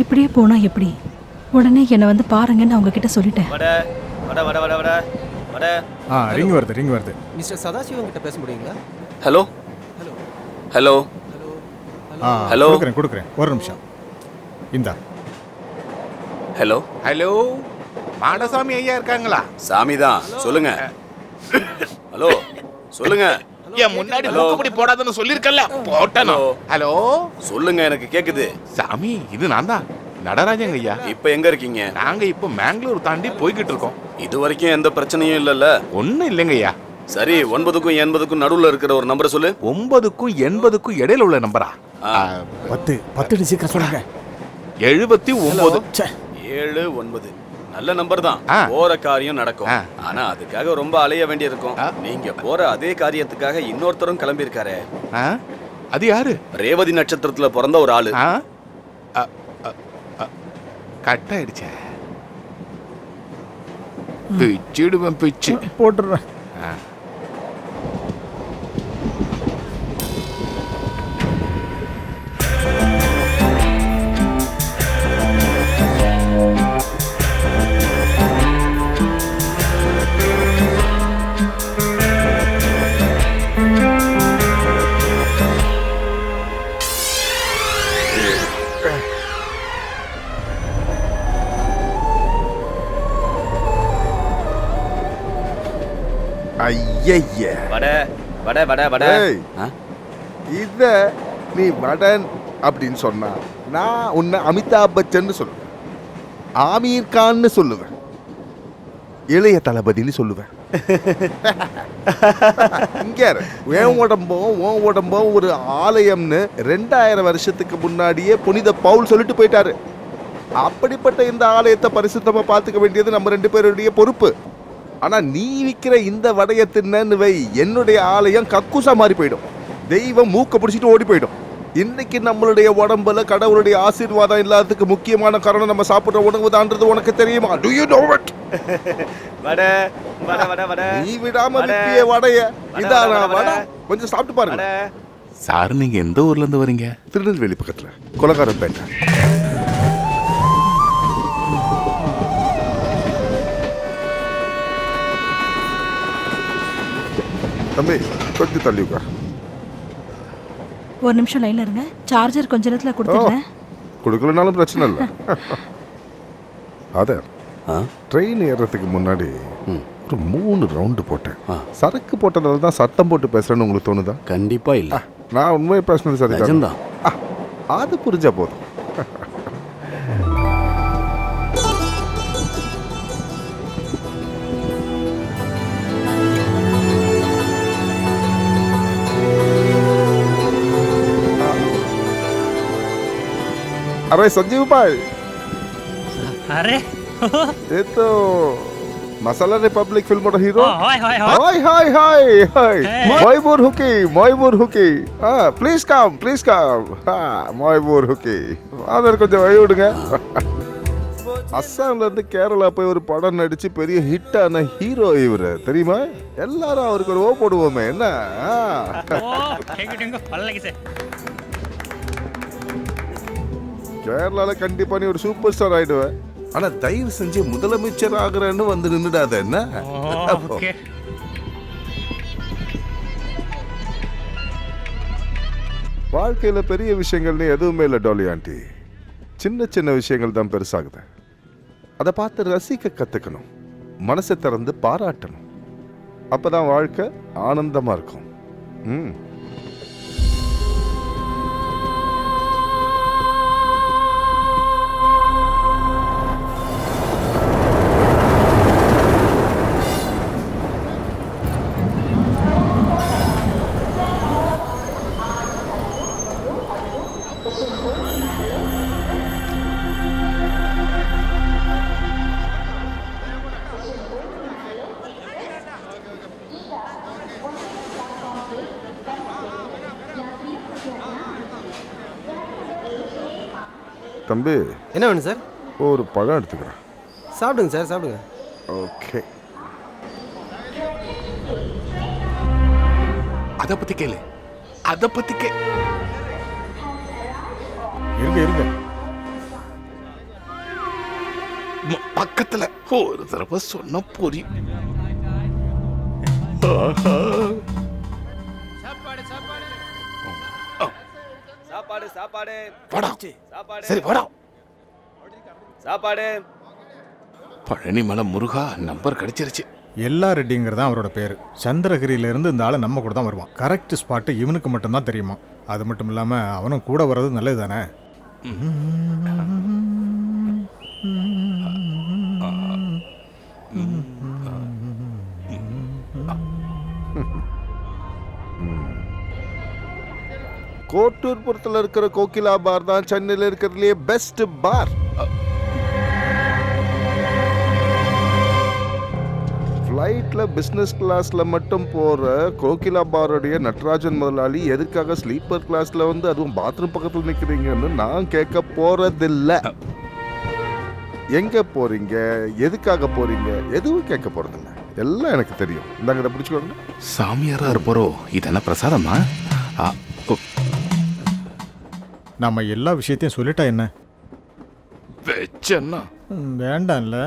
இப்படியே போனா எப்படி? உடனே என்னை வந்து பாருங்கன்னு அவங்க கிட்ட சொல்லிட்டேன். ரிங் வருது. மிஸ்டர் சதாசிவம் கிட்ட பேச முடியுங்களா? ஹலோ ஹலோ ஹலோ கொடுக்குறேன் ஒரு நிமிஷம். இந்தா. ஹலோ ஹலோ, மாடசாமி ஐயா இருக்காங்களா? சாமி தான், சொல்லுங்க. ஹலோ சொல்லுங்க. ஏன் முன்னாடி மூக்குப்படி போடாதன்னு சொல்லிருக்கல, போட்டனோ. ஹலோ சொல்லுங்க, எனக்கு கேக்குது. சாமி, இது நான் தான், நடராஜங்க ஐயா. இப்ப எங்க இருக்கீங்க? நாங்க இப்ப மேங்களூர் தாண்டி போய்கிட்டு இருக்கோம். இது வரைக்கும் எந்த பிரச்சனையும் இல்லல்ல? ஒண்ணும் இல்லைங்க ஐயா. சரி, 9க்கும் 80க்கும் நடுவுல இருக்கிற ஒரு நம்பரை சொல்லு. 9க்கும் 80க்கும் இடையில உள்ள நம்பரா? 10 சீக்கிரம் சொல்லுங்க. 79. 7 9. நல்ல நம்பர் தான். ஆ. போற காரியம் நடக்கும். ஆ. ஆனா அதுக்காக ரொம்ப அலைய வேண்டியிருக்கும். நீங்க போற அதே காரியத்துக்காக இன்னொருத்தரும் கிளம்பி இருக்காரு. ஆ? அது யாரு? ரேவதி நட்சத்திரத்துல பிறந்த ஒரு ஆளு. ஆ? கட் ஆயிடுச்சே. பிச்சிடுவேன் பிச்சு. போட்டுறேன். ஐயய்ய, வட வட வட வட. ஏய், இத நீ வடன் அப்படின்னு சொன்னா நான் உன்னை அமிதாப் பச்சன் சொல்லுவேன், ஆமீர் கான்னு சொல்லுவேன், இளைய தளபதினு சொல்லுவேன். இங்க இரு. என் உடம்பும் ஒரு ஆலயம்னு 2000 வருஷத்துக்கு முன்னாடியே புனித பவுல் சொல்லிட்டு போயிட்டாரு. அப்படிப்பட்ட இந்த ஆலயத்தை பரிசுத்தமா பார்த்துக்க வேண்டியது நம்ம 2 பேருடைய பொறுப்பு. ஆனா நீ விற்கிற இந்த வடைய தின்னு வை, என்னுடைய ஆலயம் கக்கூசா மாறி போயிடும், தெய்வம் மூக்க பிடிச்சிட்டு ஓடி போயிடும். இன்னைக்கு நம்மளுடைய உடம்புல கடவுளுடைய ஆசீர்வாதம் இல்லாததுக்கு முக்கியமான காரணம் நம்ம சாப்பிடுற உணவு தான்றது உனக்கு தெரியுமா? Do you know it? வட வட வட வட. நீ விடாம விற்பிய வடைய இதானா வடை? கொஞ்சம் சாப்பிட்டு பாருங்க. சார், நீங்க எந்த ஊர்ல இருந்து வரீங்க? திருநெல்வேலி பக்கத்துல கொலகாரப்பேட்டை. தம்பி கொஞ்சம் தள்ளி உட்கார். ஒரு நிமிஷம் லைன்ல இருங்க. சார்ஜர் கொஞ்ச நேரத்துல கொடுத்துடுறேன். கொடுக்கலனாலும் பிரச்சனை இல்லை. அத ட்ரெயின் ஏறதுக்கு முன்னாடி ஒரு 3 ரவுண்டு போட்டேன். சரக்கு போட்டதால தான் சத்தம் போட்டு பேசுறேன்னு உங்களுக்கு தோணுதா? கண்டிப்பா இல்ல. நான் உண்மையை பேசுனது சரி நிஜம்தான். அது புரிஞ்சா போதும். अरे संजीव भाई, अरे ये तो Masala Republic film hero. Hi hi hi hi hi hi hi मॉयबूर हुकी. Please come. मॉयबूर हुकी அதர் கொஞ்சம் வழி விடுங்க. அஸ்ஸாம்ல இருந்து கேரளா போய் ஒரு படம் நடிச்சு பெரிய ஹிட் ஆன ஹீரோ இவரு, தெரியுமா? எல்லாரும் அவருக்கு ஒரு ஓ போடுவோமே என்ன? கேரளால கண்டிப்பா நீ ஒரு சூப்பர் ஸ்டார் ஆயிடுவேன். ஆனா தயவு செஞ்சு முதலமைச்சர் ஆகுறன்னு வந்து நின்னுடாத என்ன? வாழ்க்கையில பெரிய விஷயங்கள்னு எதுவுமே இல்லை டோலி ஆண்டி. சின்ன சின்ன விஷயங்கள் தான் பெருசாகுது. அதை பார்த்து ரசிக்க கத்துக்கணும், மனசை திறந்து பாராட்டணும். அப்பதான் வாழ்க்கை ஆனந்தமா இருக்கும். தம்பி, என்ன வேணும் சார்? ஒரு பழம் எடுத்துக்கிறேன். சாப்பிடுங்க சார், சாப்பிடுங்க. ஓகே. அத பத்தி கேளு, அத பத்தி இருங்க. பக்கத்துல ஒரு தடவை சொன்ன புரியும். ஆஹா. சாப்பாடு சாப்பாடு வாடா. சாப்பாடு சரி வாடா. சாப்பாடு. பழனிமலை முருகா நம்பர் கிடைச்சிருச்சு. எல்லா ரெட்டிங்கிறது தான் அவரோட பேர். சந்திரகிரியிலேருந்து இந்த ஆளை நம்ம கூட தான் வருவான். கரெக்ட் ஸ்பாட்டு இவனுக்கு மட்டும்தான் தெரியுமா. அது மட்டும் இல்லாமல் அவனும் கூட வர்றது நல்லது தானே. கோட்டூர்புரத்தில் இருக்கிற கோகிலா பார் தான் சென்னையில் இருக்கிறதுலே பெஸ்ட் பார். ஃப்ளைட்டில் பிஸ்னஸ் கிளாஸில் மட்டும் போகிற கோகிலா பாருடைய நட்ராஜன் முதலாளி எதுக்காக ஸ்லீப்பர் கிளாஸில் வந்து அதுவும் பாத்ரூம் பக்கத்தில் நிற்கிறீங்கன்னு நான் கேட்க போகிறதில்ல. எங்கே போகிறீங்க, எதுக்காக போகிறீங்க, எதுவும் கேட்க போகிறதில்ல. எல்லாம் எனக்கு தெரியும். இந்தாங்க இதை பிடிச்சிக்கோங்க. சாமியாரா இருப்போரோ? இது என்ன பிரசாதமா? நம்ம எல்லா விஷயத்தையும் சொல்லிட்டா என்ன? வெச்சன்னா வேண்டாம்ல.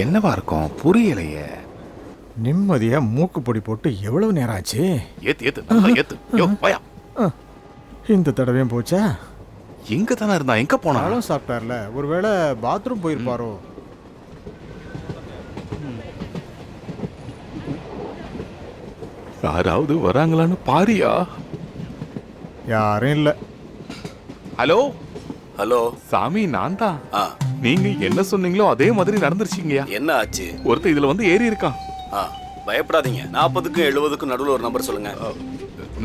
என்னவா இருக்கும் புரியலையே. நிம்மதியா மூக்கு பொடி போட்டு எவ்வளவு நேரம் ஆச்சு? ஏத்து ஏத்து நல்லா ஏத்து. யோ போயா. இந்த தடவையும் போச்சா? எங்க தானே இருந்தா, எங்க போனா? நாளும் சாப்பிட்டார்ல, ஒருவேளை பாத்ரூம் போயிருப்பாரோ? யாராவது வராங்களான்னு பாரியா. யாரும் இல்லை. ஹலோ ஹலோ சாமி, நான் தான். ஆ நீங்க என்ன சொன்னீங்களோ அதே மாதிரி நடந்துருச்சுங்கய்யா. என்ன ஆச்சு? ஒருத்தர் இதுல வந்து ஏறி இருக்கான். ஆ பயப்படாதீங்க. 40க்கும் 70க்கும் நடுவில் ஒரு நம்பர் சொல்லுங்க.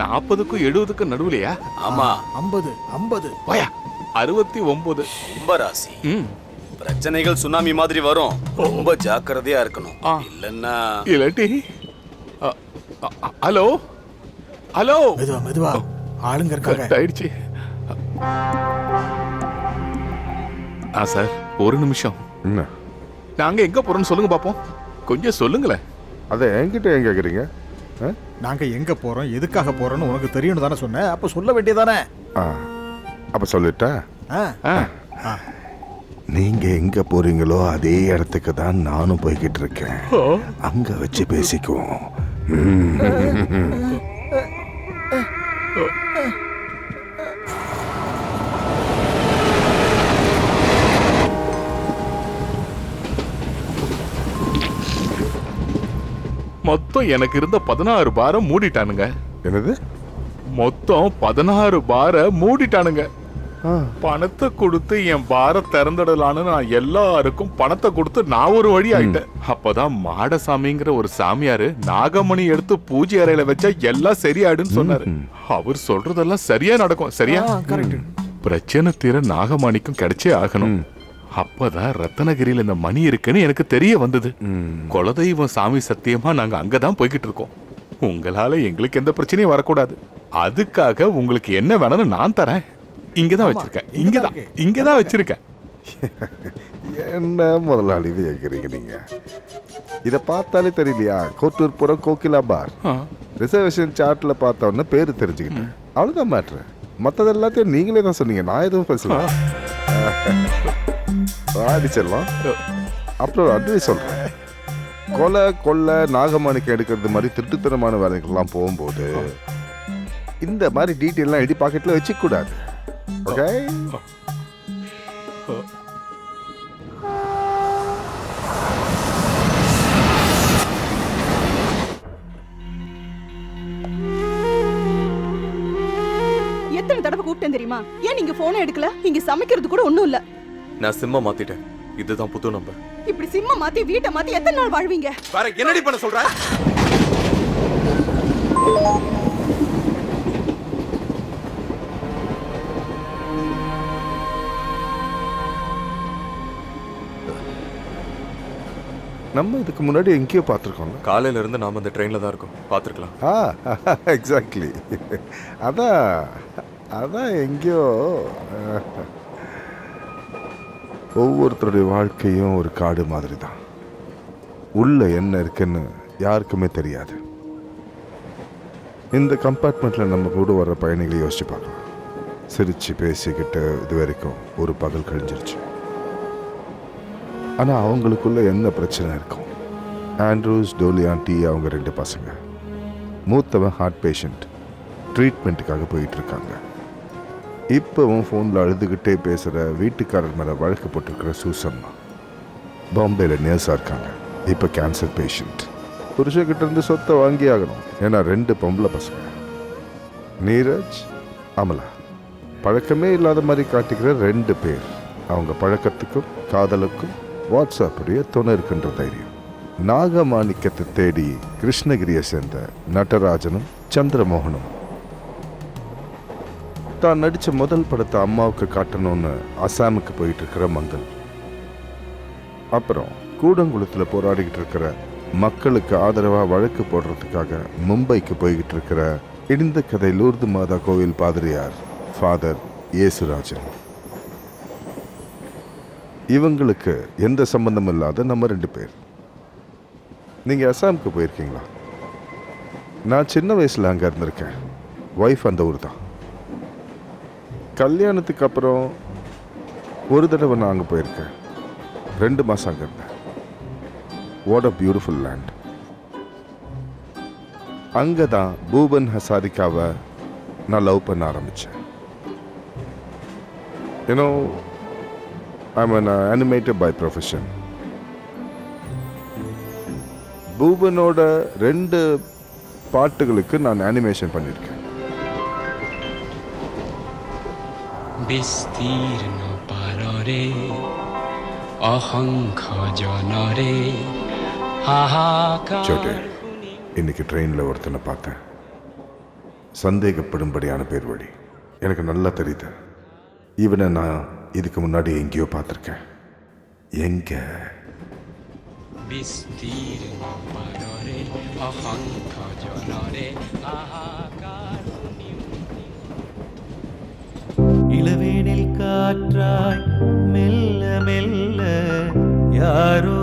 40க்கும் 70க்கும் நடுவுலையா? ஆமா 50 போயா. 69. கும்பராசி. ம். பிரச்சனைகள் சுனாமி மாதிரி வரும். ரொம்ப ஜாக்கிரதையா இருக்கணும். ஆ. இல்லன்னா இல்லாட்டி ஹலோ ஹலோ. மெதுவா ஆளுங்க இருக்காங்க. கட் ஆயிடுச்சு. சார் ஒரு நிமிஷம். என்ன? நாங்க எங்க போறோம்னு சொல்லுங்க பாப்போம். கொஞ்சம் சொல்லுங்களேன். அதை என்கிட்ட ஏன் கேட்குறீங்க? நாங்க எங்க போறோம், எதுக்காக போறோம்னு உனக்கு தெரியும் தானே சொன்னேன். அப்ப சொல்ல வேண்டியதானே? அப்போ சொல்லிட்டா? ஆ. நீங்க எங்க போறீங்களோ அதே இடத்துக்கு தான் நானும் போய்கிட்டு இருக்கேன். அங்க வச்சு பேசிக்குவோம். மொத்தம் எனக்கு இருந்த 16 பாரை மூடிட்டானுங்க. என்னது? மொத்தம் 16 பாரை மூடிட்டானுங்க. பணத்தை கொடுத்து என் பாரை திறந்துடலான்னு நான் எல்லாருக்கும் பணத்தை கொடுத்து நான் ஒரு வழி ஆயிட்டேன். அப்பதான் மாடசாமிங்கிற ஒரு சாமியாரு நாகமணி எடுத்து பூஜை அறையில வச்சா எல்லாம் சரியாயிடுன்னு சொன்னாரு. அவர் சொல்றதெல்லாம் சரியா நடக்கும். சரியா? கரெக்ட். பிரச்சனை தீர நாகமணிக்கும் கிடைச்சே ஆகணும். அப்பதான் ரத்தனகிரியில இந்த மணி இருக்குன்னு எனக்கு தெரிய வந்தது. குலதெய்வம் சாமி சத்தியமா நாங்க அங்கதான் போய்கிட்டு இருக்கோம். உங்களால எங்களுக்கு எந்த பிரச்சனையும் வரக்கூடாது. அதுக்காக உங்களுக்கு என்ன வேணும்னு நான் தரேன். இங்கதான் வச்சிருக்கேன். இங்கதான் வச்சிருக்கேன். என்ன முதலாளி கேட்குறீங்க நீங்க? இதை பார்த்தாலே தெரியலையா? கோட்டூர்புரம் கோகிலா பார். ரிசர்வேஷன் சார்ட்ல பார்த்த உடனே பேரு தெரிஞ்சுக்கிட்டேன். அவ்வளவுதான் மேட்ரு. மற்றது எல்லாத்தையும் நீங்களே தான் சொன்னீங்க. நான் எதுவும் பேசல. அடிச்சிடலாம். அப்புறம் அட்வைஸ் சொல்றேன். கொலை கொள்ளை நாகமாணிக்கம் எடுக்கிறது மாதிரி திருட்டுத்தனமான வேலைகள்லாம் போகும்போது இந்த மாதிரி டீட்டெயிலாம் எழுதி பாக்கெட்ல வச்சுக்க கூடாது. ஓகே? எத்தனை தடவை கூப்பிட்டேன் தெரியுமா? ஏன் நீங்க போனை எடுக்கல? இங்க சமைக்கிறது கூட ஒண்ணும் இல்ல. நான் சிம்ம மாத்திட்டேன். இதுதான் புது நம்பர். இப்படி சிம்ம மாத்தி வீட்டை மாத்தி எத்தனை நாள் வாழ்வீங்க? வேற என்னடி பண்ண சொல்ற? நம்ம இதுக்கு முன்னாடி எங்கேயோ பார்த்துருக்கோம். காலையில இருந்து நாம இந்த ட்ரெயின்ல தான் இருக்கோம். பார்த்துருக்கலாம். எக்ஸாக்ட்லி. அதான் எங்கேயோ. ஒவ்வொருத்தருடைய வாழ்க்கையும் ஒரு காடு மாதிரி தான். உள்ள என்ன இருக்குன்னு யாருக்குமே தெரியாது. இந்த கம்பார்ட்மெண்ட்டில் நம்ம கூட வர்ற பயணிகளை யோசிச்சு பார்க்கலாம். சிரித்து பேசிக்கிட்டு இது வரைக்கும் ஒரு பகல் கழிஞ்சிருச்சு. ஆனால் அவங்களுக்குள்ள என்ன பிரச்சனை இருக்கும்? ஆண்ட்ரூஸ், டோலியாண்டி அவங்க 2 பசங்க. மூத்தவன் ஹார்ட் பேஷண்ட், ட்ரீட்மெண்ட்டுக்காக போயிட்டு இருக்காங்க. இப்போவும் ஃபோனில் அழுதுகிட்டே பேசுகிற வீட்டுக்காரர் மேலே வழக்கு போட்டிருக்கிற சூசம்மா பாம்பேயில் நேர்ஸாக இருக்காங்க. இப்போ கேன்சர் பேஷண்ட். புருஷக்கிட்ட இருந்து சொத்தை வாங்கி ஆகணும். ஏன்னா 2 பொம்பளை பசங்க. நீரஜ், அமலா. பழக்கமே இல்லாத மாதிரி காட்டிக்கிற 2 பேர். அவங்க பழக்கத்துக்கும் காதலுக்கும் வாட்ஸ்அப்புடைய துணை இருக்கின்ற தைரியம். நாகமாணிக்கத்தை தேடி கிருஷ்ணகிரியை சேர்ந்த நடராஜனும் சந்திரமோகனும் தான் நடித்த முதல் படத்தை அம்மாவுக்கு காட்டணும்னு அசாமுக்கு போயிட்டு இருக்கிற மங்கள். அப்புறம் கூடங்குளத்தில் போராடிக்கிட்டு இருக்கிற மக்களுக்கு ஆதரவாக வழக்கு போடுறதுக்காக மும்பைக்கு போய்கிட்டு இருக்கிற இடிந்த கதை லூர்து மாதா கோவில் பாதிரியார் ஃபாதர் ஏசுராஜன். இவங்களுக்கு எந்த சம்பந்தமும் இல்லாத நம்ம 2 பேர். நீங்கள் அசாமுக்கு போயிருக்கீங்களா? நான் சின்ன வயசில் அங்கே இருந்திருக்கேன். ஒய்ஃப் அந்த ஊர் தான். கல்யாணத்துக்கு அப்புறம் ஒரு தடவை நான் அங்கே போயிருக்கேன். 2 மாதம் அங்கே இருந்தேன். What a beautiful land. அங்கே தான் பூபன் ஹசாரிகாவை நான் லவ் பண்ண ஆரம்பித்தேன். You know, I'm an animator by profession. பூபனோட 2 பாட்டுகளுக்கு நான் அனிமேஷன் பண்ணியிருக்கேன். বিস্তীর্ণ পাররে অসংখ্য জনরে হাহাকার சோட்டே, இன்னைக்கு ட்ரெயினில் ஒருத்தனை பார்த்தேன். சந்தேகப்படும்படியான பேர் வழி. எனக்கு நல்லா தெரியுது. இவனை நான் இதுக்கு முன்னாடி எங்கேயோ பார்த்துருக்கேன். எங்கே? বিস্তীর্ণ পাররে অসংখ্য জনরে হাহাকার இளவேனில் காற்றாய் மெல்ல மெல்ல யாரோ